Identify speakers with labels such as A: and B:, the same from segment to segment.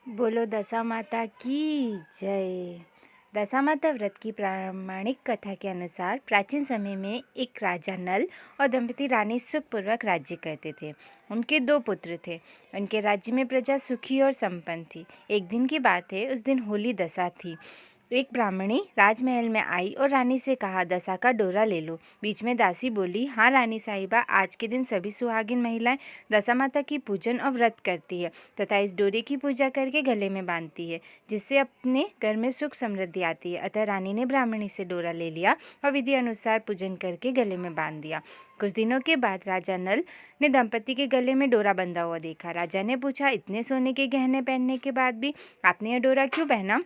A: बोलो दशा माता की जय। दशा माता व्रत की प्रामाणिक कथा के अनुसार प्राचीन समय में एक राजा नल और दंपति रानी सुखपूर्वक राज्य करते थे। उनके दो पुत्र थे। उनके राज्य में प्रजा सुखी और संपन्न थी। एक दिन की बात है, उस दिन होली दशा थी। एक ब्राह्मणी राजमहल में आई और रानी से कहा, दशा का डोरा ले लो। बीच में दासी बोली, हाँ रानी साहिबा, आज के दिन सभी सुहागिन महिलाएं दशा माता की पूजन और व्रत करती है तथा इस डोरे की पूजा करके गले में बांधती है, जिससे अपने घर में सुख समृद्धि आती है। अतः रानी ने ब्राह्मणी से डोरा ले लिया और विधि अनुसार पूजन करके गले में बांध दिया। कुछ दिनों के बाद राजा नल ने दंपति के गले में डोरा बंधा हुआ देखा। राजा ने पूछा, इतने सोने के गहने पहनने के बाद भी आपने यह डोरा क्यों पहना?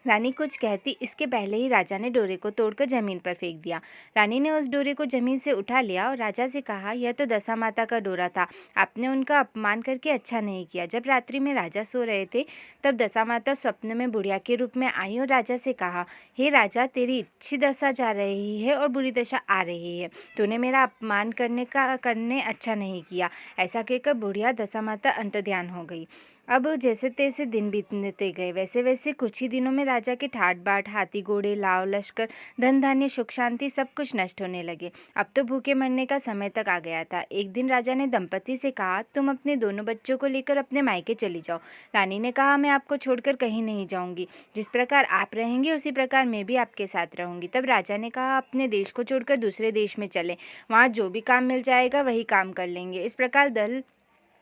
A: रानी कुछ कहती इसके पहले ही राजा ने डोरे को तोड़कर जमीन पर फेंक दिया। रानी ने उस डोरे को जमीन से उठा लिया और राजा से कहा, यह तो दशा माता का डोरा था, आपने उनका अपमान करके अच्छा नहीं किया। जब रात्रि में राजा सो रहे थे तब दशा माता स्वप्न में बुढ़िया के रूप में आई और राजा से कहा, हे राजा, तेरी अच्छी दशा जा रही है और बुरी दशा आ रही है। तूने मेरा अपमान करने अच्छा नहीं किया। ऐसा कहकर बुढ़िया दशा माता अंतर्ध्यान हो गई। अब जैसे तैसे दिन बीतते गए, वैसे वैसे कुछ ही दिनों में राजा के ठाट बाट, हाथी घोड़े, लाव लश्कर, धन धान्य, सुख शांति सब कुछ नष्ट होने लगे। अब तो भूखे मरने का समय तक आ गया था। एक दिन राजा ने दंपति से कहा, तुम अपने दोनों बच्चों को लेकर अपने मायके चली जाओ। रानी ने कहा, मैं आपको छोड़कर कहीं नहीं जाऊंगी। जिस प्रकार आप रहेंगे उसी प्रकार मैं भी आपके साथ रहूंगी। तब राजा ने कहा, अपने देश को छोड़कर दूसरे देश में चले, वहाँ जो भी काम मिल जाएगा वही काम कर लेंगे। इस प्रकार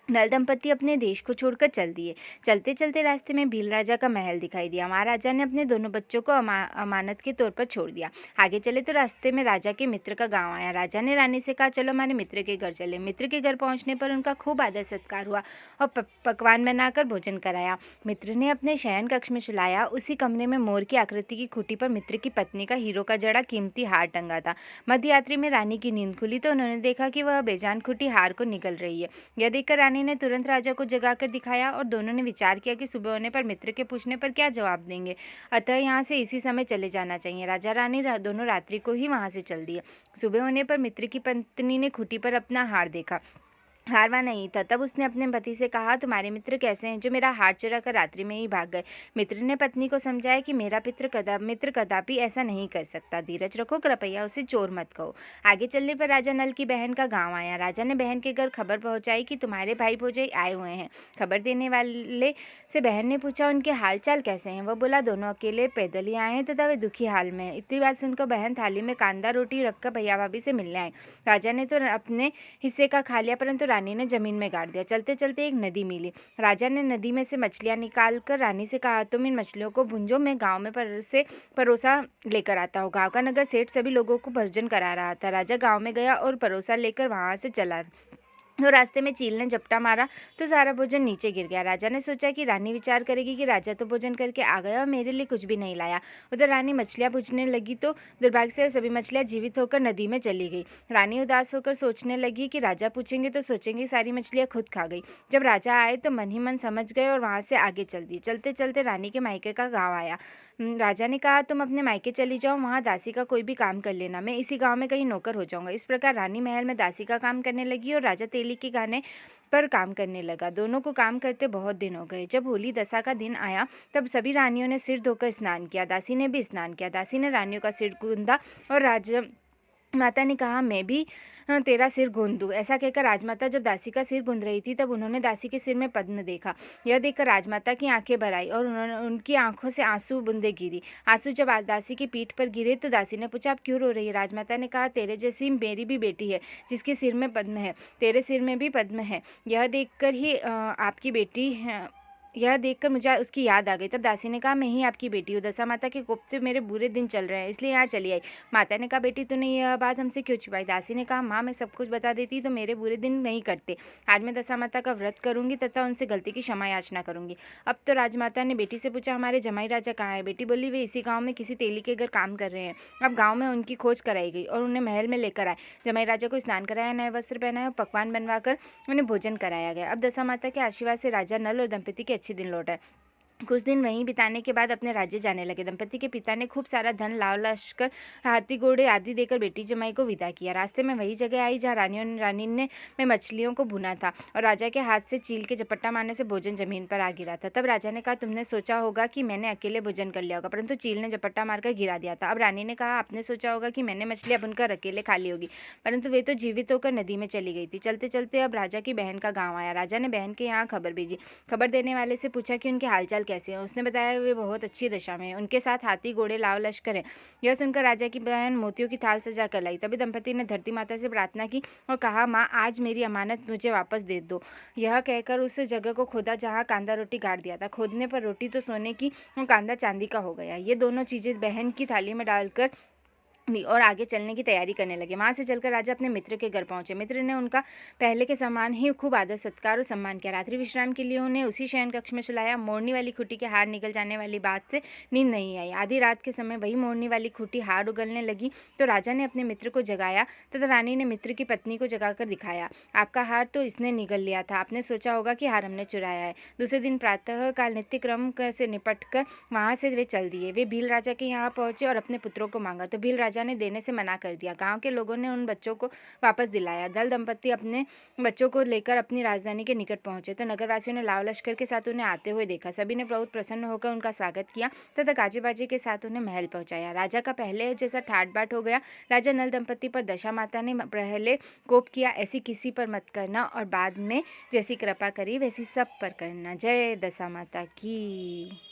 A: नल दंपति अपने देश को छोड़कर चल दिए। चलते चलते रास्ते में भील राजा का महल दिखाई दिया। महाराजा ने अपने दोनों बच्चों को अमानत के तौर पर छोड़ दिया। आगे चले तो रास्ते में राजा के मित्र का गांव आया। राजा ने रानी से कहा, चलो हमारे मित्र के घर चले। मित्र के घर पहुंचने पर उनका खूब आदर सत्कार हुआ और पकवान बनाकर भोजन कराया। मित्र ने अपने शयन कक्ष में सुलाया। उसी कमरे में मोर की आकृति की खूंटी पर मित्र की पत्नी का हीरो का जड़ा कीमती हार टंगा था। मध्य रात्रि में रानी की नींद खुली तो उन्होंने देखा कि वह बेजान खूंटी हार को निगल रही है। यह देखकर रानी ने तुरंत राजा को जगाकर दिखाया और दोनों ने विचार किया कि सुबह होने पर मित्र के पूछने पर क्या जवाब देंगे, अतः यहाँ से इसी समय चले जाना चाहिए। राजा रानी दोनों रात्रि को ही वहां से चल दिए। सुबह होने पर मित्र की पत्नी ने खूंटी पर अपना हार देखा। हारवा नहीं था। तब उसने अपने पति से कहा, तुम्हारे मित्र कैसे हैं जो मेरा हार चुरा कर रात्रि में ही भाग गए? मित्र ने पत्नी को समझाया कि मेरा मित्र कदापि ऐसा नहीं कर सकता। धीरज रखो, कृपया उसे चोर मत कहो। आगे चलने पर राजा नल की बहन का गांव आया। राजा ने बहन के घर खबर पहुंचाई कि तुम्हारे भाई भौजाई आए हुए हैं। खबर देने वाले से बहन ने पूछा, उनके हाल चाल कैसे हैं? वह बोला, दोनों अकेले पैदल ही आए हैं तथा वे दुखी हाल में हैं। इतनी बात सुनकर बहन थाली में कांदा रोटी रखकर भैया भाभी से मिलने आई। राजा ने तो अपने हिस्से का खा लिया, परंतु रानी ने जमीन में गाड़ दिया। चलते चलते एक नदी मिली। राजा ने नदी में से मछलियां निकालकर रानी से कहा, तुम इन मछलियों को भूंजो, मैं गांव में परोसा लेकर आता हूँ। गांव का नगर सेठ सभी लोगों को भोजन करा रहा था। राजा गांव में गया और परोसा लेकर वहां से चला तो रास्ते में चील ने झपटा मारा तो सारा भोजन नीचे गिर गया। राजा ने सोचा कि रानी विचार करेगी कि राजा तो भोजन करके आ गया और मेरे लिए कुछ भी नहीं लाया। उधर रानी मछलियां पूछने लगी तो दुर्भाग्य से सभी मछलियां जीवित होकर नदी में चली गई। रानी उदास होकर सोचने लगी कि राजा पूछेंगे तो सोचेंगे सारी मछलियां खुद खा गई। जब राजा आए तो मन ही मन समझ गए और वहां से आगे चल दिए। चलते चलते रानी के मायके का गाँव आया। राजा ने कहा, तुम अपने मायके चली जाओ, वहाँ दासी का कोई भी काम कर लेना, मैं इसी गांव में कहीं नौकर हो जाऊंगा। इस प्रकार रानी महल में दासी का काम करने लगी और राजा तेली के गाने पर काम करने लगा। दोनों को काम करते बहुत दिन हो गए। जब होली दशा का दिन आया तब सभी रानियों ने सिर धोकर स्नान किया। दासी ने भी स्नान किया। दासी ने रानियों का सिर गूंदा और राजा माता ने कहा, मैं भी तेरा सिर गूंद दूं। ऐसा कहकर राजमाता जब दासी का सिर गूंद रही थी तब उन्होंने दासी के सिर में पद्म देखा। यह देखकर राजमाता की आंखें भर आई और उनकी आंखों से आंसू बूंदें गिरी। आंसू जब दासी की पीठ पर गिरे तो दासी ने पूछा, आप क्यों रो रही है? राजमाता ने कहा, तेरे जैसी मेरी भी बेटी है जिसके सिर में पद्म है, तेरे सिर में भी पद्म है। यह देखकर मुझे उसकी याद आ गई। तब दासी ने कहा, मैं ही आपकी बेटी हूँ। दशा माता के कोप से मेरे बुरे दिन चल रहे हैं, इसलिए यहाँ चली आई। माता ने कहा, बेटी तूने यह बात हमसे क्यों छुपाई? दासी ने कहा, माँ, मैं सब कुछ बता देती तो मेरे बुरे दिन नहीं करते। आज मैं दशा माता का व्रत करूंगी तथा उनसे गलती की क्षमा याचना करूंगी। अब तो राजमाता ने बेटी से पूछा, हमारे जमाई राजा कहाँ है? बेटी बोली, वे इसी गाँव में किसी तेली के घर काम कर रहे हैं। अब गाँव में उनकी खोज कराई गई और उन्हें महल में लेकर आए। जमाई राजा को स्नान कराया, नए वस्त्र पहनाए और पकवान बनवाकर उन्हें भोजन कराया गया। अब दशा माता के आशीर्वाद से राजा नल और दंपति के अच्छे दिन लौट आए। कुछ दिन वहीं बिताने के बाद अपने राज्य जाने लगे। दंपति के पिता ने खूब सारा धन, लाव लश्कर, हाथी घोड़े आदि देकर बेटी जमाई को विदा किया। रास्ते में वही जगह आई जहाँ रानी ने में मछलियों को भुना था और राजा के हाथ से चील के झपट्टा मारने से भोजन जमीन पर आ गिरा था। तब राजा ने कहा, तुमने सोचा होगा कि मैंने अकेले भोजन कर लिया होगा, परंतु चील ने झपट्टा मारकर गिरा दिया था। अब रानी ने कहा, आपने सोचा होगा कि मैंने मछलियां भुनकर अकेले खा ली होगी, परंतु वे तो जीवित होकर नदी में चली गई थी। चलते चलते अब राजा की बहन का गाँव आया। राजा ने बहन के यहाँ खबर भेजी। खबर देने वाले से पूछा कि उनके हालचाल कैसे हैं। उसने बताया, वे बहुत अच्छी दशा में हैं, उनके साथ हाथी घोड़े लाव लश्कर हैं। यह सुनकर राजा की बहन मोतियों की थाल सजा कर लाई। तभी दंपति ने धरती माता से प्रार्थना की और कहा, माँ, आज मेरी अमानत मुझे वापस दे दो। यह कहकर उस जगह को खोदा जहाँ कांदा रोटी गाड़ दिया था। खोदने पर रोटी तो सोने की और कांदा चांदी का हो गया। ये दोनों चीजें बहन की थाली में डालकर और आगे चलने की तैयारी करने लगे। वहां से चलकर राजा अपने मित्र के घर पहुंचे। मित्र ने उनका पहले के समान ही खूब आदर सत्कार और सम्मान किया। रात्रि विश्राम के लिए उन्हें उसी शयन कक्ष में सुलाया। मोड़नी वाली खूंटी के हार निकल जाने वाली बात से नींद नहीं आई। आधी रात के समय वही मोड़नी वाली खूंटी हार उगलने लगी तो राजा ने अपने मित्र को जगाया तथा रानी ने मित्र की पत्नी को जगाकर दिखाया, आपका हार तो इसने निगल लिया था। आपने सोचा होगा कि हार हमने चुराया है। दूसरे दिन प्रातः काल नित्य क्रम से निपट कर वहां से वे चल दिए। वे भील राजा के यहाँ पहुंचे और अपने पुत्रों को मांगा तो भील राजा ने देने से मना कर दिया। गांव के लोगों ने उन बच्चों को वापस दिलाया। दल दंपति अपने बच्चों को लेकर अपनी राजधानी के निकट पहुंचे तो नगरवासियों ने लाव लश्कर के साथ उन्हें आते हुए देखा। सभी ने बहुत प्रसन्न होकर उनका स्वागत किया तथा गाजे बाजे के साथ उन्हें महल पहुंचाया। राजा का पहले जैसा ठाट बाट हो गया। राजा नल दंपति पर दशा माता ने पहले कोप किया, ऐसी किसी पर मत करना, और बाद में जैसी कृपा करी वैसी सब पर करना। जय दशा माता की।